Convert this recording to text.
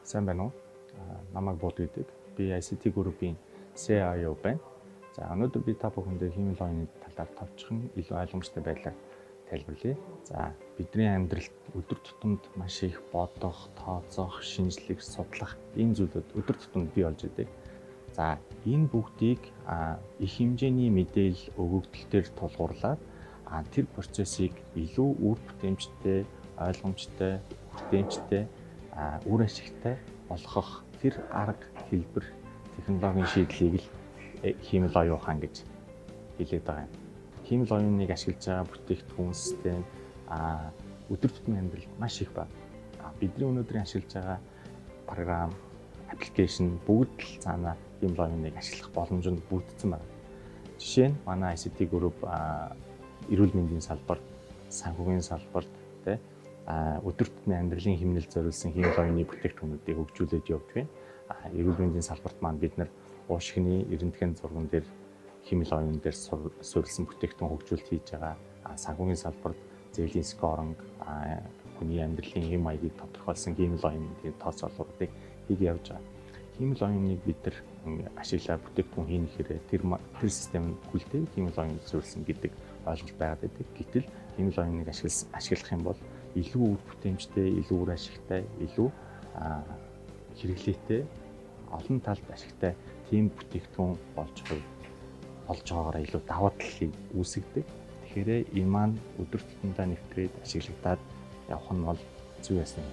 Сайн байна уу? Намайг Бод гэдэг. Би ICT Group-ийн CIO байна. За өнөөдөр би та бүхэндээ хиймэл оюуны талаар товчхон илүү ойлгомжтой байдлаар тайлбарлая. За бидний амьдралд өдөр тутамд маш их бодох, тооцоох, шинжлэх, судлах ийм зүйлүүд өдөр тутамд бий болж байдаг. За энэ бүгдийг их хэмжээний мэдээлэл өгөгдөлтөөр тулгуурлаад тэр процессыг илүү үр бүтээмжтэй, ойлгомжтой, хүртээмжтэй, үр ашигтай болгох тэр арга хэлбэр технологийн шийдлийг л хиймэл оюун ухаан гэж хэлээд байгаа юм. Хиймэл оюуныг ашиглаж байгаа бүтээгдэхүүн систем өдөр тутмын амьдралд маш их байна. Бидний өнөөдрийн ашиглаж байгаа програм, аппликейшн бүгд л цаана хиймэл оюуныг ашиглах боломжинд бүрдсэн байна. Жишээ нь манай ICT Group эрүүл мэндийн салбарт, санхүүгийн салбарт өдөр тутмын амьдралын хэмнэлд зориулсан хиймэл оюуны бүтээгдэхүүнүүдийг хөгжүүлээд явж байна. Эрүүл мэндийн салбарт маань бид нар уушигны эрдэнэтхэн зурган дээр хиймэл оюун дээр суурилсан бүтээгдэхүүн хөгжүүлэлт хийж байгаа. Санхүүгийн салбарт зээлийн скоринг, хүний амьдралын хэм маягийг тодорхойлсон хиймэл оюуны тооцоололтыг хийж явж байгаа. Хиймэл оюуныг бид нар ашиглаад бүтээгдэхүүн хийнэ гэхээр тэр систем хүлтээг хиймэл оюунд суурилсан гэдэг ойлголт байгаад байдаг. Гэтэл хиймэл оюуныг ашиглах юм бол илүү үр бүтээмжтэй, илүү үр ашигтай, илүү хэрэглээтэй, олон талд ашигтай тийм бүтээгдэхүүн болж байгаагаараа илүү даваа талыг үүсгдэг. Тэгэхээр энэ маань өдөр тутамдаа нэвтрээд ашиглагдаад явах нь бол зүй ясна.